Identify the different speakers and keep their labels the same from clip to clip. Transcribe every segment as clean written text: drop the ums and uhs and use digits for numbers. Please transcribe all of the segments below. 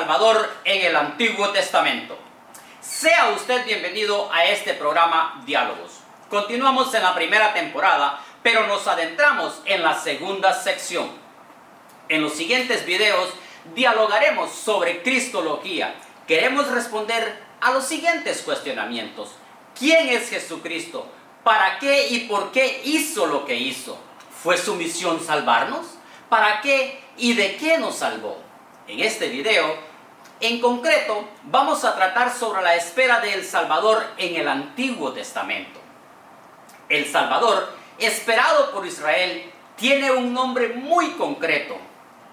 Speaker 1: Salvador en el Antiguo Testamento. Sea usted bienvenido a este programa Diálogos. Continuamos en la primera temporada, pero nos adentramos en la segunda sección. En los siguientes videos dialogaremos sobre Cristología. Queremos responder a los siguientes cuestionamientos. ¿Quién es Jesucristo? ¿Para qué y por qué hizo lo que hizo? ¿Fue su misión salvarnos? ¿Para qué y de qué nos salvó? En este video, en concreto, vamos a tratar sobre la espera del Salvador en el Antiguo Testamento. El Salvador, esperado por Israel, tiene un nombre muy concreto.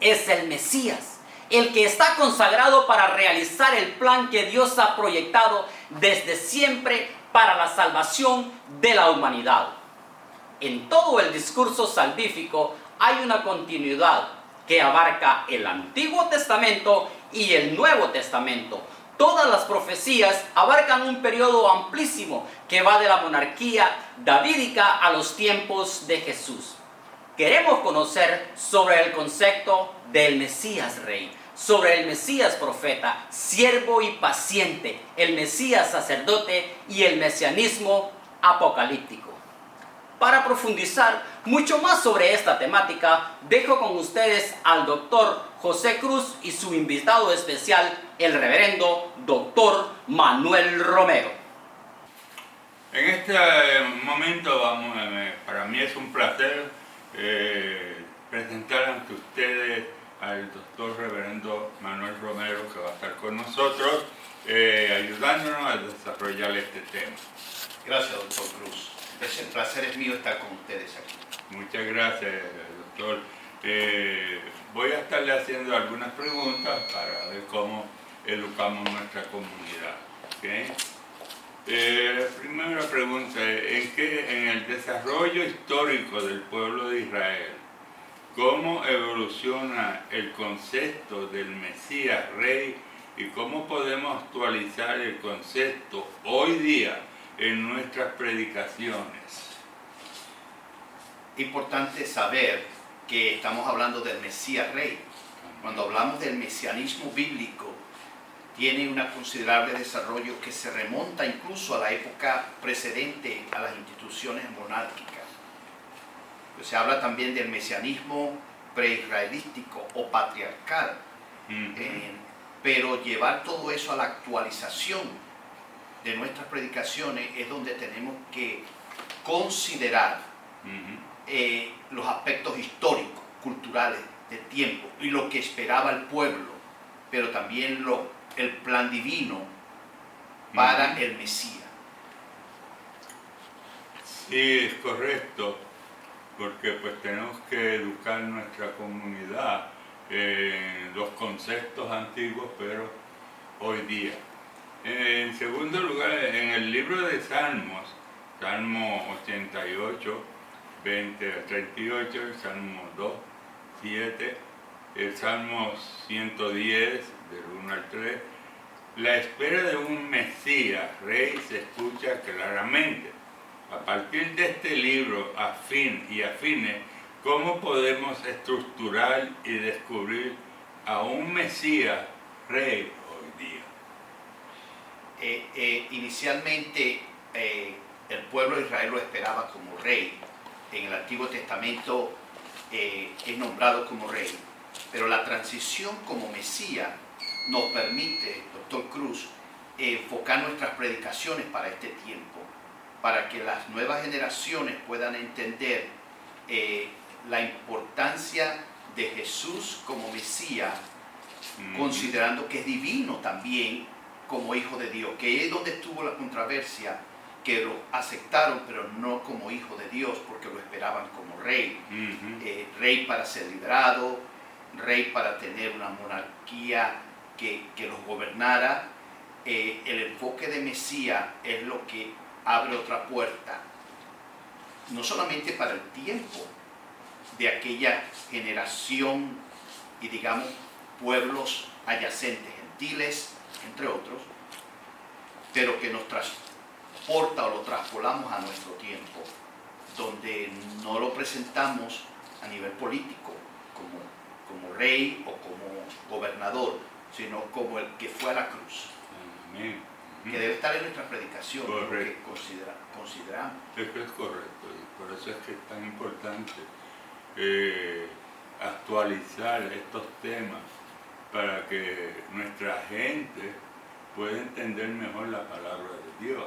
Speaker 1: Es el Mesías, el que está consagrado para realizar el plan que Dios ha proyectado desde siempre para la salvación de la humanidad. En todo el discurso salvífico hay una continuidad que abarca el Antiguo Testamento y el Nuevo Testamento. Todas las profecías abarcan un periodo amplísimo que va de la monarquía davídica a los tiempos de Jesús. Queremos conocer sobre el concepto del Mesías Rey, sobre el Mesías Profeta, siervo y paciente, el Mesías Sacerdote y el mesianismo apocalíptico. Para profundizar mucho más sobre esta temática, dejo con ustedes al doctor José Cruz y su invitado especial, el reverendo doctor Manuel Romero.
Speaker 2: En este momento para mí es un placer presentar ante ustedes al doctor reverendo Manuel Romero, que va a estar con nosotros ayudándonos a desarrollar este tema.
Speaker 3: Gracias, doctor Cruz. El placer es mío estar con ustedes aquí.
Speaker 2: Muchas gracias, doctor. Voy a estarle haciendo algunas preguntas para ver cómo educamos nuestra comunidad. ¿Okay? La primera pregunta es en el desarrollo histórico del pueblo de Israel, ¿cómo evoluciona el concepto del Mesías Rey y cómo podemos actualizar el concepto hoy día en nuestras predicaciones?
Speaker 3: Importante saber que estamos hablando del Mesías Rey. Cuando hablamos del mesianismo bíblico, tiene un considerable desarrollo que se remonta incluso a la época precedente a las instituciones monárquicas. Pues se habla también del mesianismo preisraelístico o patriarcal, pero llevar todo eso a la actualización de nuestras predicaciones es donde tenemos que considerar los aspectos históricos, culturales, del tiempo y lo que esperaba el pueblo, pero también el plan divino para el Mesías.
Speaker 2: Sí, es correcto, porque pues tenemos que educar nuestra comunidad en los conceptos antiguos, pero hoy día. En segundo lugar, en el libro de Salmos, Salmo 88, 20 a 38, el Salmo 2, 7, el Salmo 110, del 1 al 3, la espera de un Mesías Rey se escucha claramente. A partir de este libro, afines, ¿cómo podemos estructurar y descubrir a un Mesías Rey hoy día?
Speaker 3: Inicialmente, el pueblo de Israel lo esperaba como rey. En el Antiguo Testamento es nombrado como rey, pero la transición como Mesías nos permite, doctor Cruz, enfocar nuestras predicaciones para este tiempo, para que las nuevas generaciones puedan entender la importancia de Jesús como Mesías, considerando que es divino también como Hijo de Dios, que es donde estuvo la controversia, que lo aceptaron, pero no como Hijo de Dios, porque lo esperaban como rey. Rey para ser liberado, rey para tener una monarquía que los gobernara. El enfoque de Mesías es lo que abre otra puerta, no solamente para el tiempo de aquella generación y digamos pueblos adyacentes, gentiles, entre otros, pero que nos transporta o lo traspolamos a nuestro tiempo, donde no lo presentamos a nivel político como rey o como gobernador, sino como el que fue a la cruz.
Speaker 2: Amén.
Speaker 3: Que debe estar en nuestra predicación, lo que
Speaker 2: Correcto.
Speaker 3: consideramos.
Speaker 2: Eso es correcto, y por eso es que es tan importante actualizar estos temas para que nuestra gente pueda entender mejor la palabra de Dios.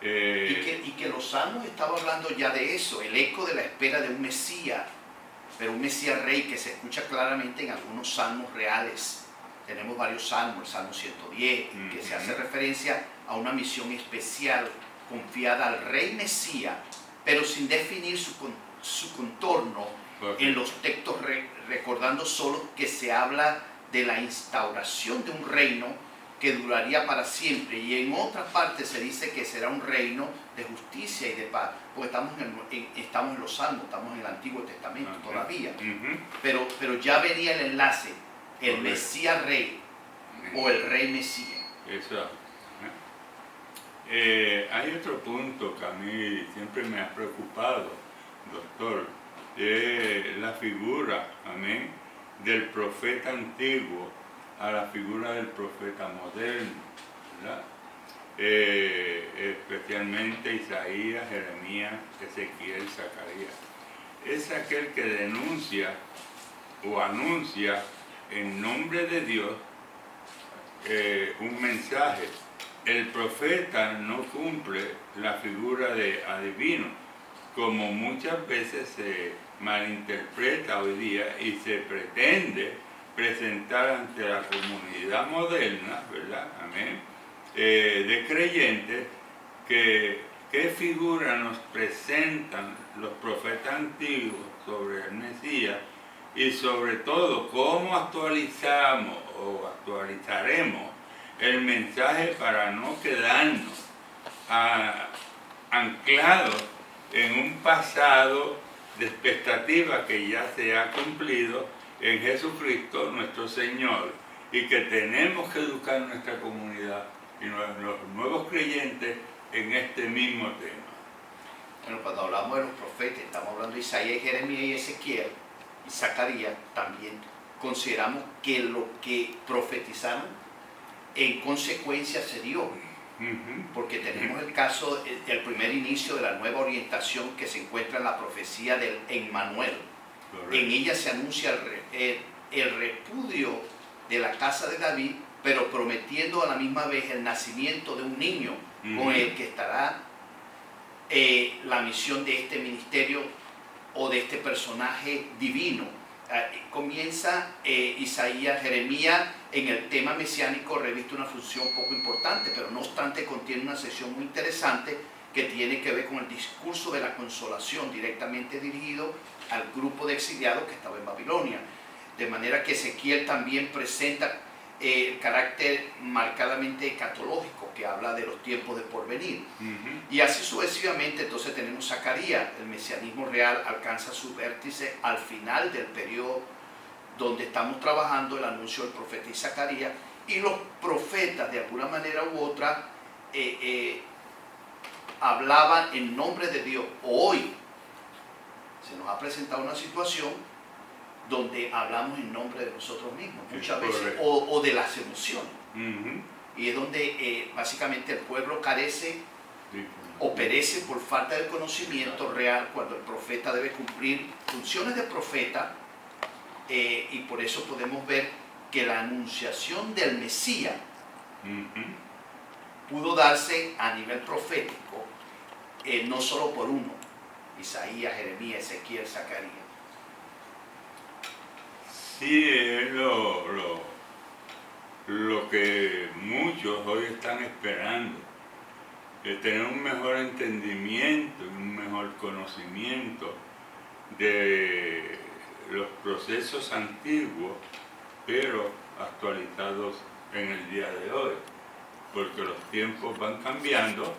Speaker 3: Y que los salmos estaban hablando ya de eso, el eco de la espera de un Mesías, pero un Mesías rey que se escucha claramente en algunos salmos reales. Tenemos varios salmos, el Salmo 110, en que se hace referencia a una misión especial confiada al rey Mesías, pero sin definir su contorno en los textos, recordando solo que se habla de la instauración de un reino que duraría para siempre, y en otra parte se dice que será un reino de justicia y de paz, porque estamos en los salmos, estamos en el Antiguo Testamento todavía, pero ya venía el enlace, el
Speaker 2: Correcto.
Speaker 3: Mesías rey o el rey Mesías.
Speaker 2: Exacto. Hay otro punto que a mí siempre me ha preocupado, doctor, la figura, amén, del profeta antiguo a la figura del profeta moderno, ¿verdad? Especialmente Isaías, Jeremías, Ezequiel, Zacarías. Es aquel que denuncia o anuncia en nombre de Dios un mensaje. El profeta no cumple la figura de adivino, como muchas veces se malinterpreta hoy día y se pretende presentar ante la comunidad moderna, ¿verdad? Amén. De creyentes, qué figura nos presentan los profetas antiguos sobre el Mesías, y sobre todo cómo actualizamos o actualizaremos el mensaje para no quedarnos anclados en un pasado de expectativa que ya se ha cumplido en Jesucristo nuestro Señor, y que tenemos que educar nuestra comunidad y los nuevos creyentes en este mismo tema.
Speaker 3: Bueno, cuando hablamos de los profetas, estamos hablando de Isaías, Jeremías y Ezequiel y Zacarías, también consideramos que lo que profetizaron en consecuencia se dio, porque tenemos el caso, el primer inicio de la nueva orientación que se encuentra en la profecía del Emmanuel.
Speaker 2: Correcto.
Speaker 3: En ella se anuncia el repudio de la casa de David, pero prometiendo a la misma vez el nacimiento de un niño con el que estará la misión de este ministerio o de este personaje divino. Comienza Isaías, Jeremías en el tema mesiánico reviste una función poco importante, pero no obstante contiene una sección muy interesante que tiene que ver con el discurso de la consolación directamente dirigido al grupo de exiliados que estaba en Babilonia. De manera que Ezequiel también presenta el carácter marcadamente escatológico que habla de los tiempos de porvenir. Y así sucesivamente. Entonces tenemos Zacarías, el mesianismo real alcanza su vértice al final del periodo donde estamos trabajando, el anuncio del profeta Zacarías, y los profetas de alguna manera u otra hablaban en nombre de Dios. Hoy se nos ha presentado una situación donde hablamos en nombre de nosotros mismos, muchas veces, o de las emociones. Y es donde básicamente el pueblo carece o perece por falta de conocimiento real, cuando el profeta debe cumplir funciones de profeta, y por eso podemos ver que la anunciación del Mesías pudo darse a nivel profético, no solo por uno, Isaías, Jeremías, Ezequiel, Zacarías.
Speaker 2: Sí, es lo que muchos hoy están esperando, tener un mejor entendimiento y un mejor conocimiento de los procesos antiguos, pero actualizados en el día de hoy, porque los tiempos van cambiando,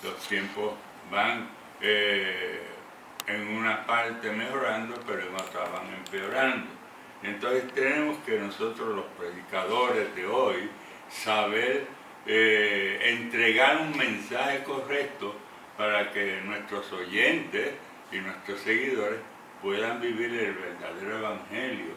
Speaker 2: los tiempos van en una parte mejorando, pero en otra van empeorando. Entonces tenemos que nosotros, los predicadores de hoy, saber entregar un mensaje correcto para que nuestros oyentes y nuestros seguidores puedan vivir el verdadero evangelio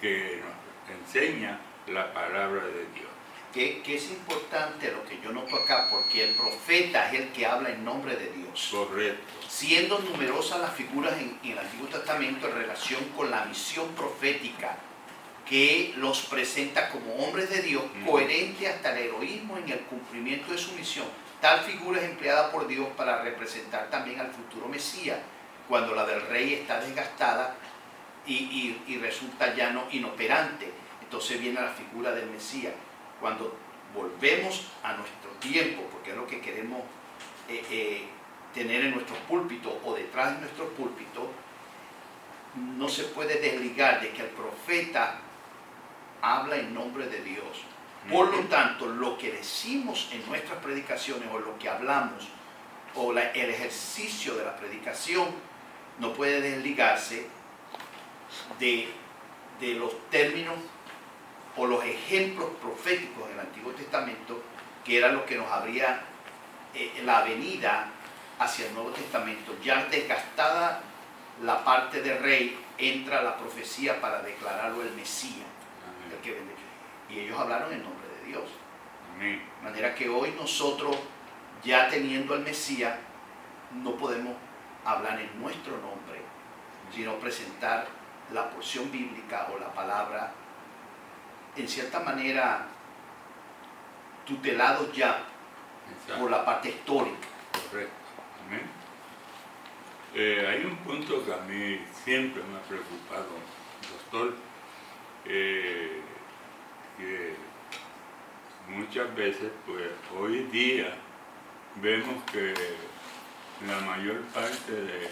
Speaker 2: que nos enseña la palabra de Dios.
Speaker 3: Que es importante lo que yo noto acá, porque el profeta es el que habla en nombre de Dios.
Speaker 2: Correcto.
Speaker 3: Siendo numerosas las figuras en el Antiguo Testamento en relación con la misión profética, que los presenta como hombres de Dios, coherente hasta el heroísmo en el cumplimiento de su misión. Tal figura es empleada por Dios para representar también al futuro Mesías, cuando la del rey está desgastada y resulta ya no inoperante. Entonces viene la figura del Mesías. Cuando volvemos a nuestro tiempo, porque es lo que queremos tener en nuestro púlpito o detrás de nuestro púlpito, no se puede desligar de que el profeta habla en nombre de Dios. Por lo tanto, lo que decimos en nuestras predicaciones o lo que hablamos o el ejercicio de la predicación no puede desligarse de los términos o los ejemplos proféticos en el Antiguo Testamento, que era lo que nos abría la avenida hacia el Nuevo Testamento. Ya desgastada la parte de rey, entra la profecía para declararlo el Mesías, el que vende. Y ellos hablaron en nombre de Dios.
Speaker 2: Amén.
Speaker 3: De manera que hoy nosotros, ya teniendo al Mesías, no podemos hablar en nuestro nombre, sino presentar la porción bíblica o la palabra, en cierta manera, tutelados ya por la parte histórica.
Speaker 2: Correcto. Amén. Hay un punto que a mí siempre me ha preocupado, doctor, que muchas veces, pues hoy día, vemos que la mayor parte de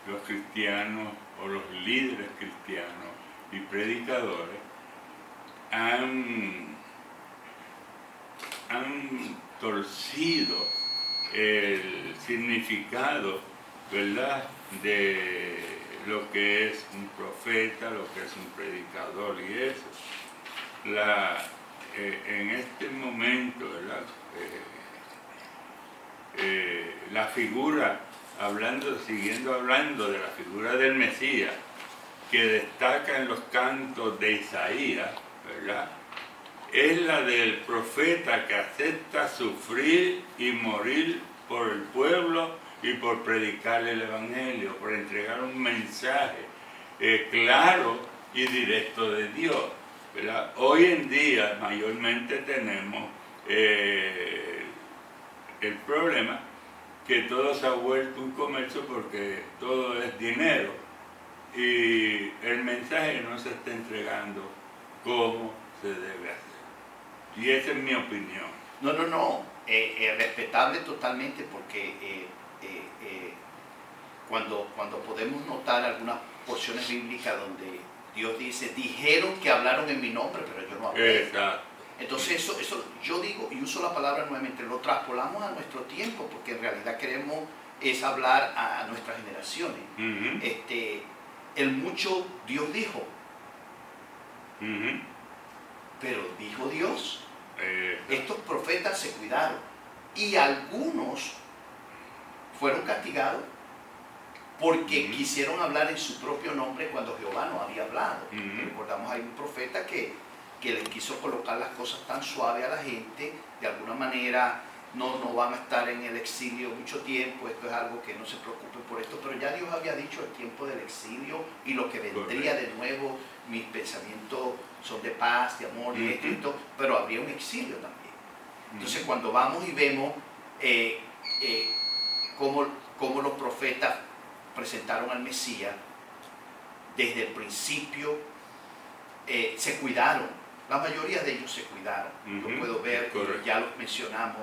Speaker 2: los cristianos o los líderes cristianos y predicadores han torcido el significado, ¿verdad?, de lo que es un profeta, lo que es un predicador y eso. En este momento, ¿verdad?, la figura, siguiendo hablando de la figura del Mesías, que destaca en los cantos de Isaías, ¿verdad?, es la del profeta que acepta sufrir y morir por el pueblo y por predicar el Evangelio, por entregar un mensaje claro y directo de Dios, ¿verdad? Hoy en día mayormente tenemos el problema que todo se ha vuelto un comercio porque todo es dinero y el mensaje no se está entregando como se debe hacer. Y esa es mi opinión.
Speaker 3: No. Respetable totalmente, porque cuando podemos notar algunas porciones bíblicas donde Dios dice, dijeron que hablaron en mi nombre, pero yo no hablé.
Speaker 2: Exacto.
Speaker 3: Entonces eso yo digo y uso la palabra nuevamente, lo traspolamos a nuestro tiempo, porque en realidad queremos es hablar a nuestras generaciones. El mucho Dios dijo, pero dijo Dios. Estos profetas se cuidaron y algunos fueron castigados porque quisieron hablar en su propio nombre cuando Jehová no había hablado. Recordamos, hay un profeta que les quiso colocar las cosas tan suaves a la gente, de alguna manera no van a estar en el exilio mucho tiempo, esto es algo que no se preocupen por esto, pero ya Dios había dicho el tiempo del exilio y lo que vendría de nuevo, mis pensamientos son de paz, de amor y esto, pero habría un exilio también. Entonces cuando vamos y vemos cómo los profetas presentaron al Mesías, desde el principio se cuidaron, la mayoría de ellos se cuidaron, lo puedo ver, ya los mencionamos,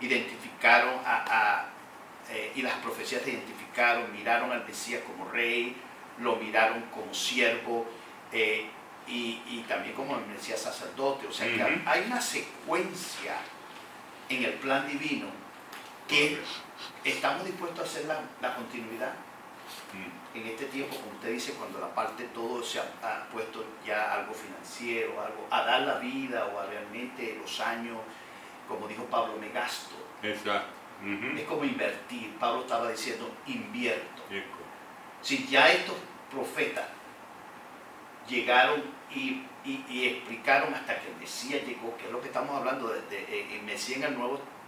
Speaker 3: identificaron y las profecías se identificaron, miraron al Mesías como rey, lo miraron como siervo, y también como el Mesías sacerdote. O sea que hay una secuencia en el plan divino que estamos dispuestos a hacer la continuidad. En este tiempo, como usted dice, cuando la parte todo se ha puesto ya algo financiero, algo a dar la vida o a realmente los años, como dijo Pablo, me gasto.
Speaker 2: Exacto.
Speaker 3: Es como invertir. Pablo estaba diciendo, invierto. Si ya estos profetas llegaron y y explicaron hasta que el Mesías llegó, que es lo que estamos hablando de el Mesías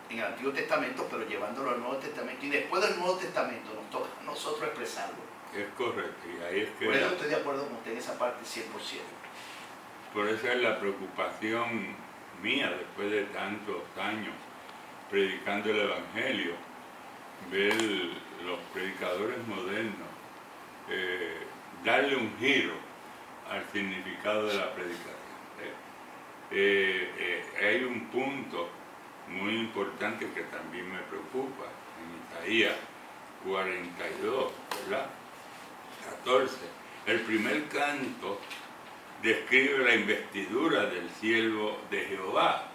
Speaker 3: en el Antiguo Testamento, pero llevándolo al Nuevo Testamento. Y después del Nuevo Testamento nos toca a nosotros expresarlo.
Speaker 2: Es correcto, y ahí es que...
Speaker 3: Por eso estoy de acuerdo con usted en esa parte 100%.
Speaker 2: Por eso es la preocupación mía, después de tantos años predicando el Evangelio, ver los predicadores modernos darle un giro al significado de la predicación. Hay un punto muy importante que también me preocupa en Isaías 42, ¿verdad? 14. El primer canto describe la investidura del siervo de Jehová.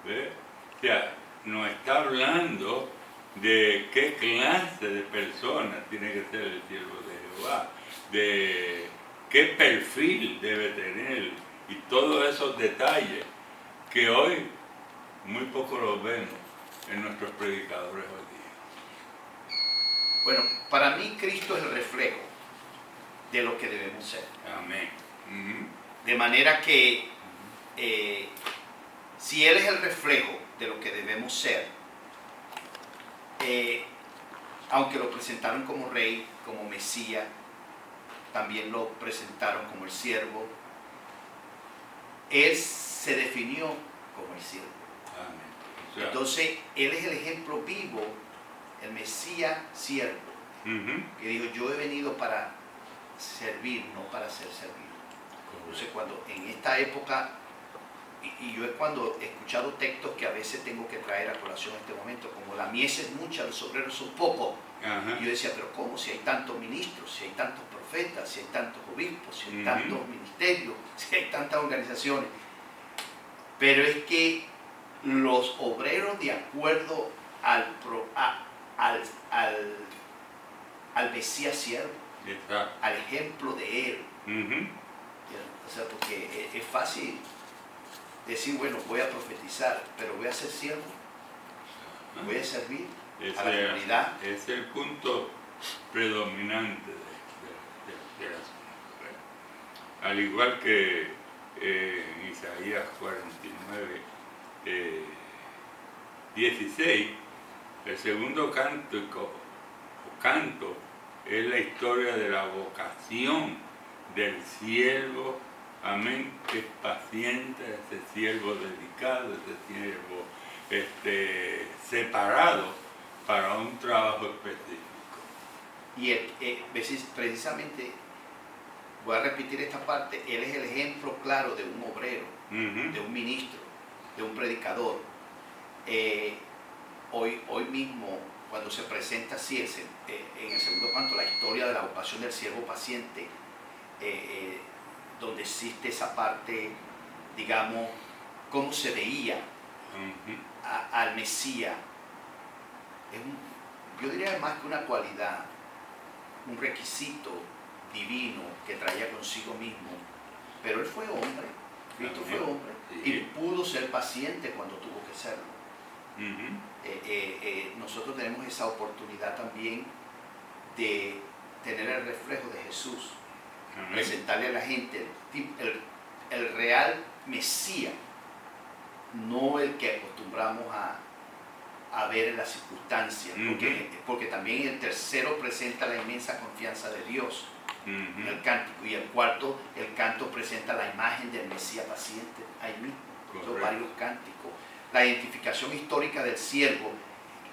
Speaker 2: ¿Ve? O sea, nos está hablando de qué clase de persona tiene que ser el siervo de Jehová, de qué perfil debe tener y todos esos detalles que hoy muy poco los vemos en nuestros predicadores hoy día.
Speaker 3: Bueno, para mí Cristo es el reflejo de lo que debemos ser.
Speaker 2: Amén.
Speaker 3: De manera que si Él es el reflejo de lo que debemos ser, aunque lo presentaron como rey, como Mesías, también lo presentaron como el siervo, Él se definió como el siervo.
Speaker 2: Amén. O sea,
Speaker 3: Entonces, Él es el ejemplo vivo, el Mesías siervo, que dijo, yo he venido para servir, no para ser servido. Entonces, cuando en esta época, y yo es cuando he escuchado textos que a veces tengo que traer a colación en este momento, como la mies es mucha, los obreros son pocos.
Speaker 2: ajá.
Speaker 3: Y yo decía, pero ¿cómo? Si hay tantos ministros, si hay tantos profetas, si hay tantos obispos, si hay tantos ministerios, si hay tantas organizaciones. Pero es que los obreros, de acuerdo al Mesías siervo,
Speaker 2: Exacto.
Speaker 3: al ejemplo de él, o sea, porque es fácil decir, bueno, voy a profetizar, pero voy a ser siervo, voy a servir a la comunidad.
Speaker 2: Es el punto predominante del asunto. Al igual que en Isaías 49, 16, el segundo canto es la historia de la vocación del siervo, amén, que es paciente, ese siervo dedicado, ese siervo separado para un trabajo específico.
Speaker 3: Y precisamente, voy a repetir esta parte, él es el ejemplo claro de un obrero, de un ministro, de un predicador. Hoy mismo, cuando se presenta así en el segundo canto, la historia de la vocación del siervo paciente, donde existe esa parte, digamos, cómo se veía al Mesías, yo diría más que una cualidad, un requisito divino que traía consigo mismo, pero él fue hombre, Cristo fue hombre, y pudo ser paciente cuando tuvo que serlo. Nosotros tenemos esa oportunidad también de tener el reflejo de Jesús, presentarle a la gente el real Mesías, no el que acostumbramos a ver en las circunstancias, porque también el tercero presenta la inmensa confianza de Dios en el cántico, y el cuarto, el canto presenta la imagen del Mesías paciente, ahí mismo, son varios cánticos. La identificación histórica del siervo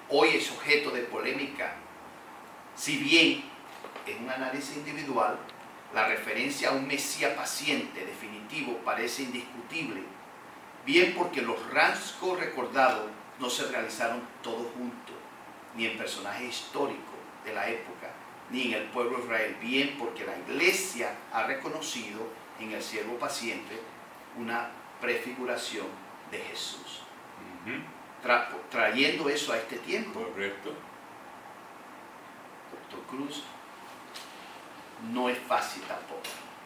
Speaker 3: hoy es objeto de polémica, si bien en un análisis individual la referencia a un Mesías paciente definitivo parece indiscutible, bien porque los rasgos recordados no se realizaron todos juntos, ni en personajes históricos de la época, ni en el pueblo de Israel, bien porque la iglesia ha reconocido en el siervo paciente una prefiguración de Jesús. Trayendo eso a este tiempo,
Speaker 2: Correcto.
Speaker 3: Doctor Cruz, no es fácil tampoco,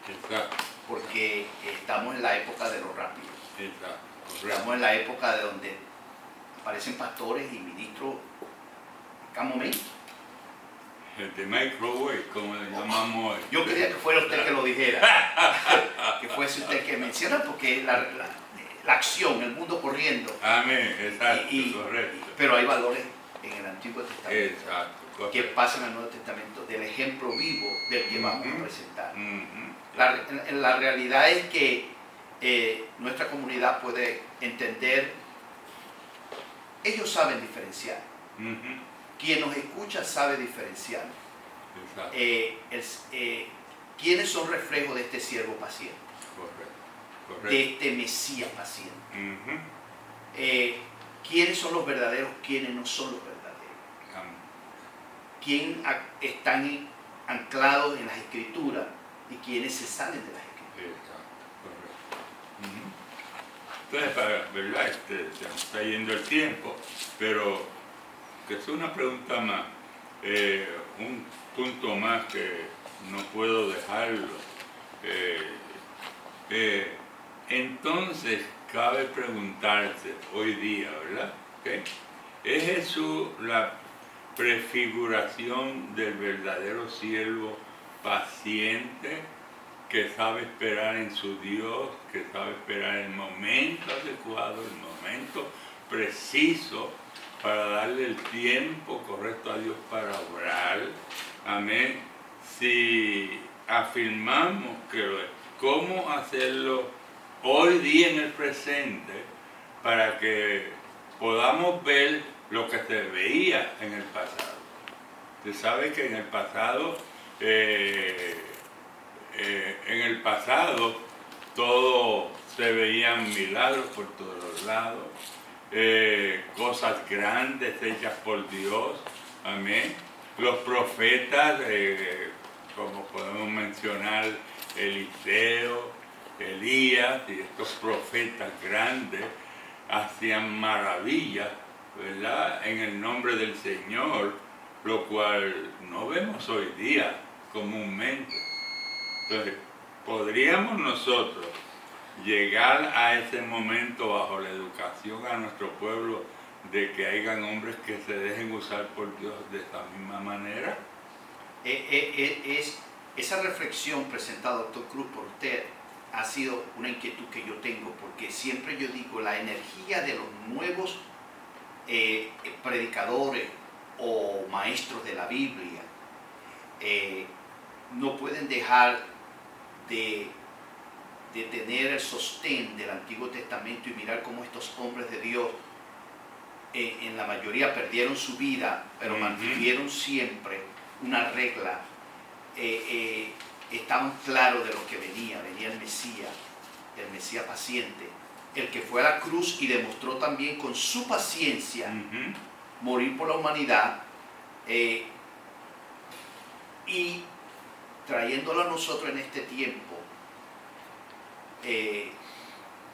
Speaker 2: Exacto.
Speaker 3: porque estamos en la época de lo rápido.
Speaker 2: Exacto.
Speaker 3: Estamos en la época de donde aparecen pastores y ministros a cada momento.
Speaker 2: El de microwave, como le llamamos hoy.
Speaker 3: Yo quería que fuera usted que lo dijera, que fuese usted que menciona, porque la acción, el mundo corriendo.
Speaker 2: Amén, exacto, correcto.
Speaker 3: Pero hay valores en el Antiguo Testamento
Speaker 2: Exacto, correcto.
Speaker 3: que pasan al Nuevo Testamento, del ejemplo vivo del que vamos a presentar. La realidad es que nuestra comunidad puede entender, ellos saben diferenciar. Quien nos escucha sabe diferenciar. ¿Quiénes son reflejos de este siervo paciente?
Speaker 2: Correcto.
Speaker 3: De este Mesías paciente. ¿Quiénes son los verdaderos? ¿Quiénes no son los verdaderos? ¿Quiénes están anclados en las Escrituras y quiénes se salen de las Escrituras?
Speaker 2: Entonces, ¿verdad? Se nos está yendo el tiempo, pero que es una pregunta más, un punto más que no puedo dejarlo. Entonces, cabe preguntarse hoy día, ¿verdad? ¿Okay? ¿Es Jesús la prefiguración del verdadero siervo paciente que sabe esperar en su Dios, que sabe esperar el momento adecuado, el momento preciso para darle el tiempo correcto a Dios para obrar? Amén. Si afirmamos que cómo hacerlo hoy día en el presente para que podamos ver lo que se veía en el pasado. Usted sabe que en el pasado todo se veían milagros por todos los lados, cosas grandes hechas por Dios, amén. Los profetas, como podemos mencionar Eliseo, Elías y estos profetas grandes, hacían maravillas, ¿verdad?, en el nombre del Señor, lo cual no vemos hoy día comúnmente. Entonces, ¿podríamos nosotros llegar a ese momento bajo la educación a nuestro pueblo de que hayan hombres que se dejen usar por Dios de esa misma manera?
Speaker 3: Esa reflexión presentada, doctor Cruz, por usted, ha sido una inquietud que yo tengo, porque siempre yo digo, la energía de los nuevos predicadores o maestros de la Biblia no pueden dejar de tener el sostén del Antiguo Testamento y mirar cómo estos hombres de Dios en la mayoría perdieron su vida, pero mantuvieron siempre una regla. Estaban claros de lo que venía el Mesías paciente, el que fue a la cruz y demostró también con su paciencia morir por la humanidad, y trayéndolo a nosotros en este tiempo.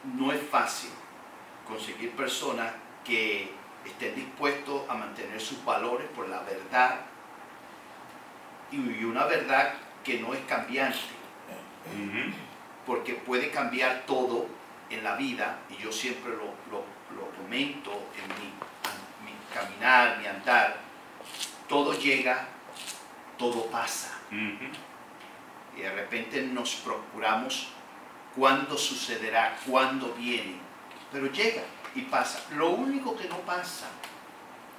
Speaker 3: No es fácil conseguir personas que estén dispuestos a mantener sus valores por la verdad, y una verdad que no es cambiante, porque puede cambiar todo en la vida, y yo siempre lo comento en mi caminar, mi andar. Todo llega, todo pasa, y de repente nos procuramos cuándo sucederá, cuándo viene, pero llega y pasa. Lo único que no pasa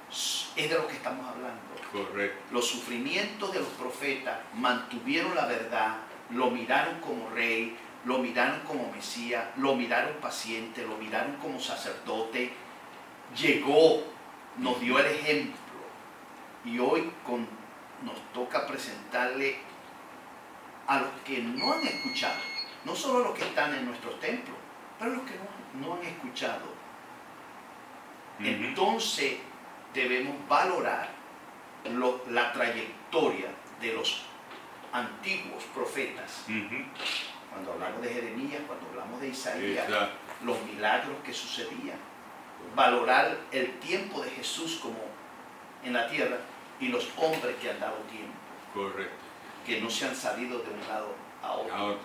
Speaker 3: es de lo que estamos hablando.
Speaker 2: Correcto.
Speaker 3: Los sufrimientos de los profetas mantuvieron la verdad, lo miraron como rey, lo miraron como Mesías, lo miraron paciente, lo miraron como sacerdote. Llegó, nos dio el ejemplo, y hoy nos toca presentarle a los que no han escuchado, no solo los que están en nuestros templos, pero los que no han escuchado. Entonces debemos valorar la trayectoria de los antiguos profetas. Cuando hablamos de Jeremías, cuando hablamos de Isaías, los milagros que sucedían. Valorar el tiempo de Jesús como en la tierra y los hombres que han dado tiempo.
Speaker 2: Correcto.
Speaker 3: Que no se han salido de un lado a otro.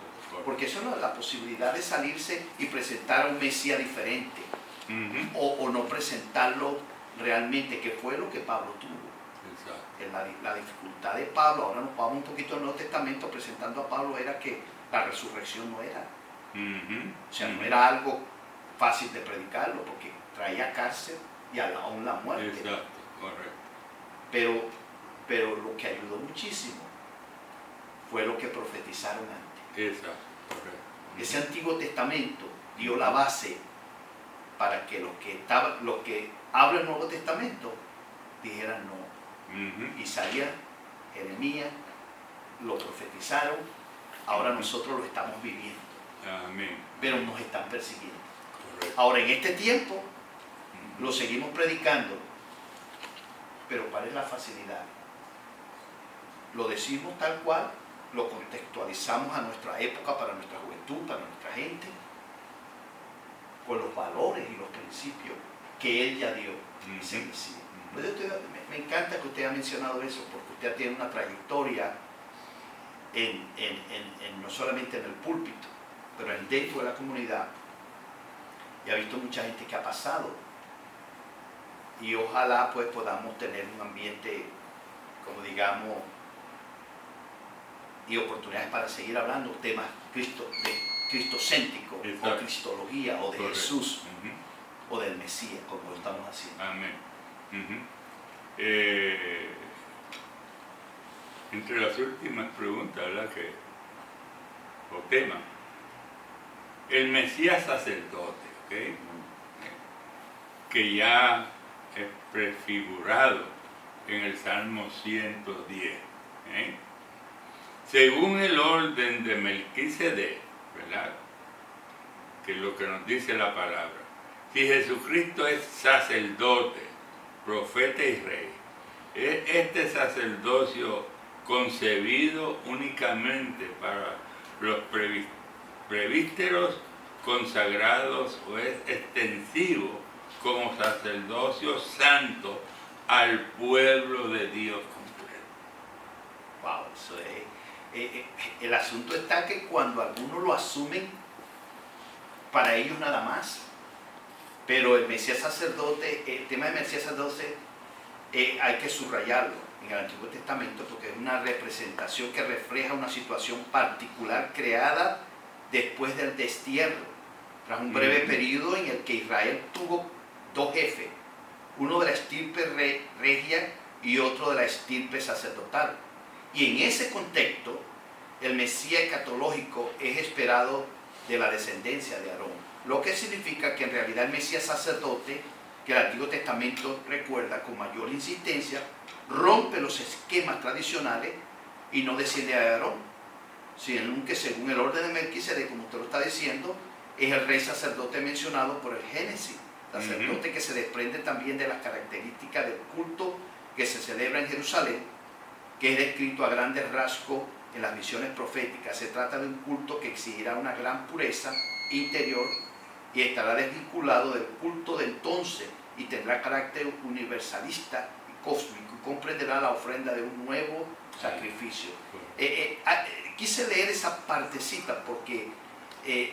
Speaker 3: Porque eso es la posibilidad de salirse y presentar a un Mesías diferente. O no presentarlo realmente, que fue lo que Pablo tuvo.
Speaker 2: Exacto.
Speaker 3: La dificultad de Pablo, ahora nos vamos un poquito al Nuevo Testamento presentando a Pablo, era que la resurrección no era. O sea, no era algo fácil de predicarlo porque traía cárcel y aún la muerte.
Speaker 2: Exacto, correcto.
Speaker 3: Pero lo que ayudó muchísimo fue lo que profetizaron antes.
Speaker 2: Exacto, correcto.
Speaker 3: Ese Antiguo Testamento dio la base para que los que hablan el Nuevo Testamento dijeran no. Isaías, Jeremías lo profetizaron, ahora nosotros lo estamos viviendo.
Speaker 2: Amén.
Speaker 3: Pero nos están persiguiendo.
Speaker 2: Correcto.
Speaker 3: Ahora en este tiempo lo seguimos predicando, pero ¿cuál es la facilidad? Lo decimos tal cual, lo contextualizamos a nuestra época, para nuestra juventud, para nuestra gente, con los valores y los principios que Él ya dio. Me encanta que usted haya mencionado eso, porque usted tiene una trayectoria no solamente en el púlpito, pero dentro de la comunidad, y ha visto mucha gente que ha pasado, y ojalá pues podamos tener un ambiente, como digamos, y oportunidades para seguir hablando temas cristocéntricos, o cristología, o de correcto. Jesús, o del Mesías, como lo estamos haciendo.
Speaker 2: Amén. Entre las últimas preguntas, ¿verdad? O tema, el Mesías sacerdote, ¿ok? Que ya es prefigurado en el Salmo 110, ¿eh? Según el orden de Melquisedec, ¿verdad? Que es lo que nos dice la palabra. Si Jesucristo es sacerdote, profeta y rey, ¿es este sacerdocio concebido únicamente para los presbíteros consagrados o es extensivo como sacerdocio santo al pueblo de Dios completo?
Speaker 3: Wow, eso es. El asunto está que cuando algunos lo asumen para ellos nada más, pero el Mesías sacerdote, el tema del Mesías sacerdote hay que subrayarlo en el Antiguo Testamento porque es una representación que refleja una situación particular creada después del destierro, tras un breve periodo en el que Israel tuvo dos jefes, uno de la estirpe regia y otro de la estirpe sacerdotal. Y en ese contexto, el Mesías escatológico es esperado de la descendencia de Aarón, lo que significa que en realidad el Mesías sacerdote, que el Antiguo Testamento recuerda con mayor insistencia, rompe los esquemas tradicionales y no desciende a Aarón, sino que según el orden de Melquisedec, como usted lo está diciendo, es el rey sacerdote mencionado por el Génesis, sacerdote que se desprende también de las características del culto que se celebra en Jerusalén, que es descrito a grandes rasgos en las visiones proféticas. Se trata de un culto que exigirá una gran pureza interior y estará desvinculado del culto de entonces y tendrá carácter universalista y cósmico y comprenderá la ofrenda de un nuevo sacrificio. Quise leer esa partecita porque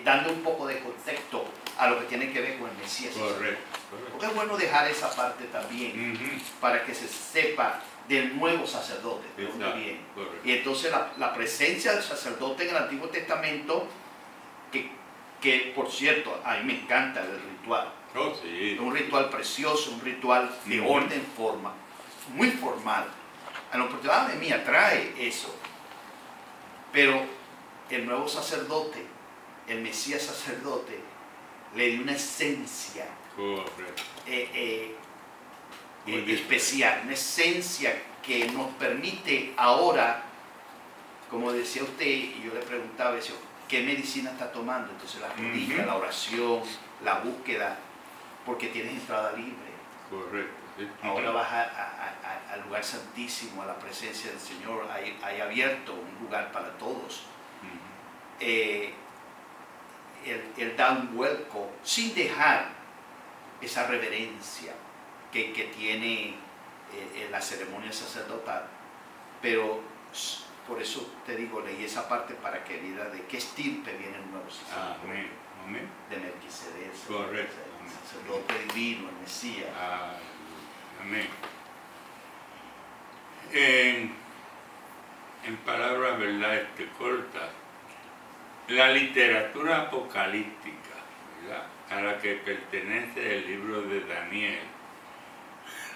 Speaker 3: dando un poco de contexto a lo que tiene que ver con el Mesías.
Speaker 2: Correcto.
Speaker 3: Porque es bueno dejar esa parte también para que se sepa del nuevo sacerdote, de dónde viene. Y entonces la presencia del sacerdote en el Antiguo Testamento, que por cierto, a mí me encanta el ritual.
Speaker 2: Oh, sí.
Speaker 3: Es un ritual precioso, un ritual de orden, forma, muy formal. A la oportunidad de mí atrae eso. Pero el nuevo sacerdote, el Mesías sacerdote, le dio una esencia especial, una esencia que nos permite ahora, como decía usted, y yo le preguntaba, decía, ¿qué medicina está tomando? Entonces la rodilla, la oración, la búsqueda, porque tienes entrada libre.
Speaker 2: Correcto. Sí.
Speaker 3: Ahora vas al lugar santísimo, a la presencia del Señor, hay abierto un lugar para todos. Él da un vuelco sin dejar esa reverencia que tiene la ceremonia sacerdotal, pero por eso te digo, leí esa parte para que viera de qué estirpe viene el nuevo sacerdote.
Speaker 2: Amén.
Speaker 3: De Melquisedec,
Speaker 2: correcto.
Speaker 3: El sacerdote divino, el Mesías.
Speaker 2: Amén. en palabras, ¿verdad?, cortas, la literatura apocalíptica, ¿verdad?, a la que pertenece el libro de Daniel,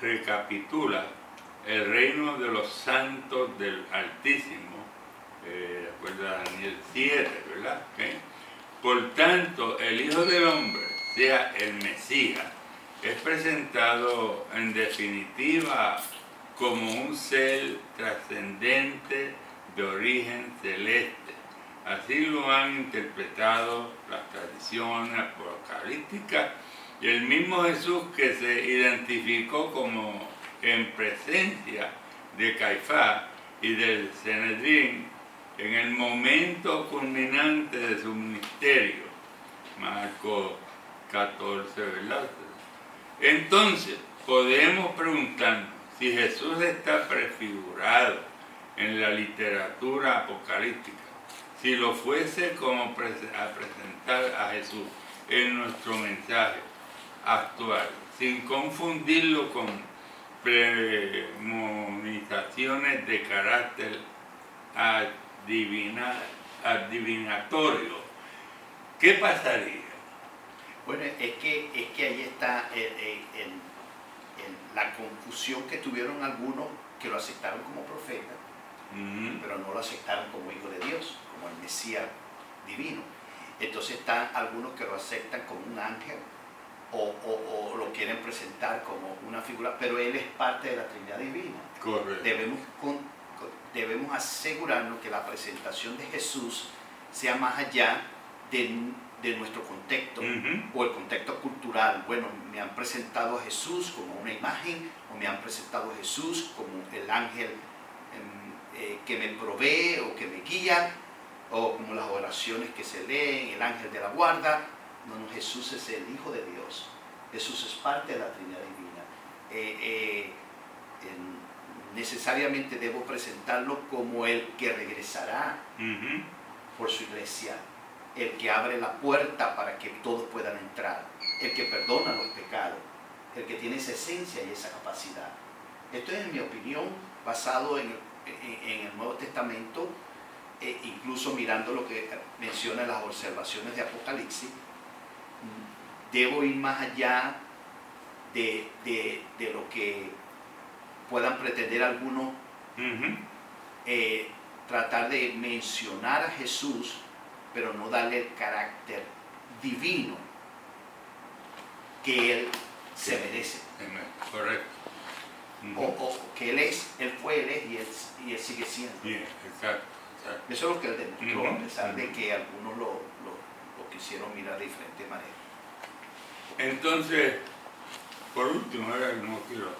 Speaker 2: recapitula el reino de los santos del Altísimo, de acuerdo a Daniel 7, ¿verdad? ¿Okay? Por tanto, el Hijo del Hombre, sea el Mesías, es presentado en definitiva como un ser trascendente de origen celeste. Así lo han interpretado las tradiciones apocalípticas y el mismo Jesús, que se identificó como en presencia de Caifás y del Sanedrín en el momento culminante de su ministerio. Marcos 14, ¿verdad? Entonces, podemos preguntarnos si Jesús está prefigurado en la literatura apocalíptica. Si lo fuese, como a presentar a Jesús en nuestro mensaje actual, sin confundirlo con premoniciones de carácter adivinatorio. ¿Qué pasaría?
Speaker 3: Bueno, es que ahí está la confusión que tuvieron algunos que lo aceptaron como profeta, pero no lo aceptaron como hijo de Dios, como el Mesías divino. Entonces están algunos que lo aceptan como un ángel o lo quieren presentar como una figura, pero él es parte de la Trinidad Divina.
Speaker 2: Correcto.
Speaker 3: Debemos asegurarnos que la presentación de Jesús sea más allá de nuestro contexto o el contexto cultural. Bueno, me han presentado a Jesús como una imagen, o me han presentado a Jesús como el ángel que me provee o que me guía, o como las oraciones que se leen, el ángel de la guarda. No, Jesús es el Hijo de Dios. Jesús es parte de la Trinidad Divina. Necesariamente debo presentarlo como el que regresará por su iglesia, el que abre la puerta para que todos puedan entrar, el que perdona los pecados, el que tiene esa esencia y esa capacidad. Esto es, en mi opinión, basado en el Nuevo Testamento, incluso mirando lo que menciona las observaciones de Apocalipsis. Debo ir más allá de lo que puedan pretender algunos, tratar de mencionar a Jesús, pero no darle el carácter divino que Él se merece.
Speaker 2: Correcto.
Speaker 3: O que Él fue, Él es y Él sigue siendo.
Speaker 2: Bien, exacto.
Speaker 3: Eso es lo que Él demostró, a pesar de que algunos lo quisieron mirar de diferente manera.
Speaker 2: Entonces, por último, ahora no quiero.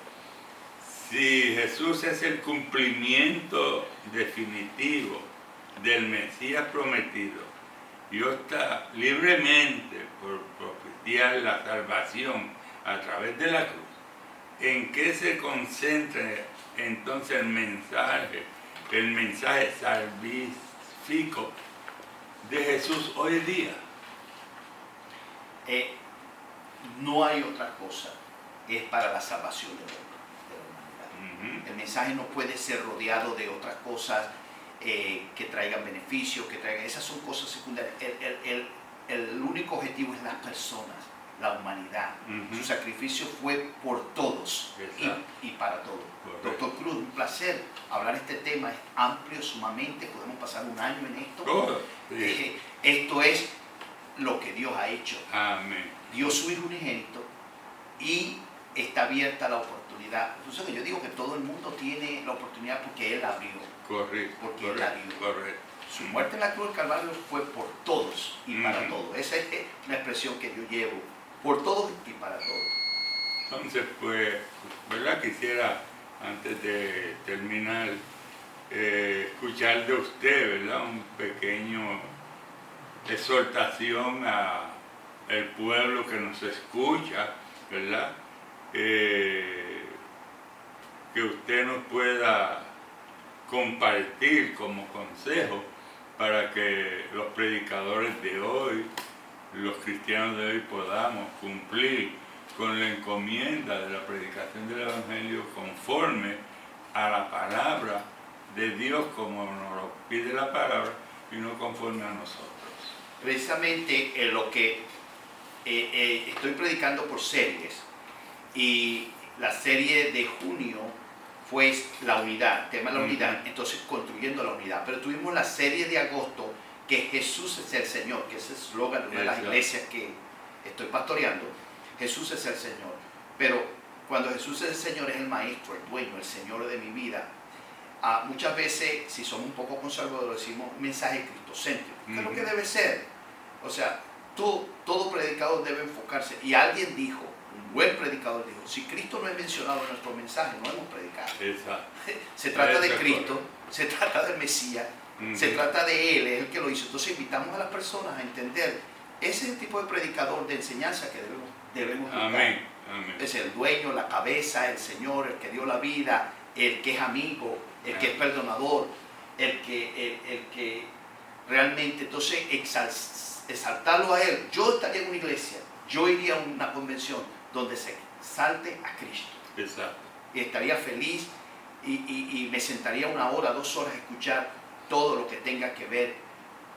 Speaker 2: Si Jesús es el cumplimiento definitivo del Mesías prometido y opta libremente por propiciar la salvación a través de la cruz, ¿en qué se concentra entonces el mensaje salvífico de Jesús hoy día?
Speaker 3: No hay otra cosa, es para la salvación de la humanidad. El mensaje no puede ser rodeado de otras cosas que traigan beneficios, esas son cosas secundarias. El único objetivo es las personas, la humanidad. Su sacrificio fue por todos y para todos. Doctor Cruz, un placer hablar este tema, es amplio sumamente, podemos pasar un año en esto. Esto es lo que Dios ha hecho.
Speaker 2: Amén.
Speaker 3: Dio su Hijo unigénito y está abierta la oportunidad. Entonces yo digo que todo el mundo tiene la oportunidad porque Él la abrió.
Speaker 2: Correcto.
Speaker 3: Porque Él la dio.
Speaker 2: Correcto.
Speaker 3: Su muerte en la cruz del Calvario fue por todos y para todos. Esa es una expresión que yo llevo. Por todos y para todos.
Speaker 2: Entonces, pues, ¿verdad? Quisiera, antes de terminar, escuchar de usted, ¿verdad? Un pequeño exhortación al pueblo que nos escucha, ¿verdad? Que usted nos pueda compartir como consejo para que los predicadores de hoy, los cristianos de hoy, podamos cumplir con la encomienda de la predicación del Evangelio conforme a la palabra de Dios como nos lo pide la palabra y no conforme a nosotros.
Speaker 3: Precisamente lo que estoy predicando por series, y la serie de junio fue la unidad, tema de la unidad, entonces construyendo la unidad. Pero tuvimos la serie de agosto, que Jesús es el Señor, que es el eslogan de una de las iglesias que estoy pastoreando. Jesús es el Señor. Pero cuando Jesús es el Señor, es el maestro, el dueño, el Señor de mi vida. Muchas veces, si somos un poco conservadores, decimos un mensaje cristocéntrico, que es lo que debe ser. O sea, todo predicador debe enfocarse. Y alguien dijo, un buen predicador dijo, si Cristo no es mencionado en nuestro mensaje, no hemos predicado.
Speaker 2: Exacto.
Speaker 3: Se trata de Cristo, se trata del Mesías, se trata de Él, es el que lo hizo. Entonces invitamos a las personas a entender, ese es el tipo de predicador de enseñanza que debemos buscar.
Speaker 2: Amén. Amén.
Speaker 3: Es el dueño, la cabeza, el Señor, el que dio la vida, el que es amigo, el que es perdonador, el que realmente, entonces exaltarlo a Él. Yo estaría en una iglesia, yo iría a una convención donde se exalte a Cristo.
Speaker 2: Exacto.
Speaker 3: Y estaría feliz y me sentaría 1 hora, 2 horas a escuchar todo lo que tenga que ver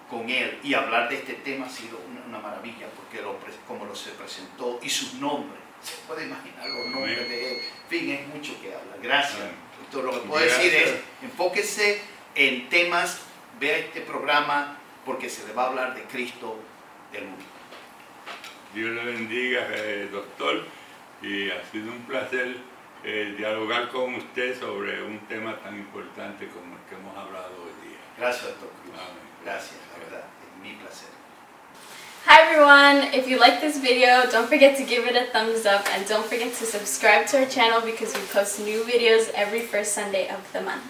Speaker 3: con Él. Y hablar de este tema ha sido una maravilla, porque como se presentó y sus nombres, se puede imaginar los nombres de Él. En fin, es mucho que hablar. Gracias. Entonces, lo que puedo decir es, enfóquese en temas, vea este programa, porque se le va a hablar de Cristo, del mundo.
Speaker 2: Dios le bendiga, doctor, y ha sido un placer dialogar con usted sobre un tema tan importante como el que hemos hablado hoy día.
Speaker 3: Gracias, doctor Cruz.
Speaker 2: Amén.
Speaker 3: Gracias, la verdad, es mi placer.
Speaker 4: Hi everyone, if you like this video, don't forget to give it a thumbs up and don't forget to subscribe to our channel because we post new videos every first Sunday of the month.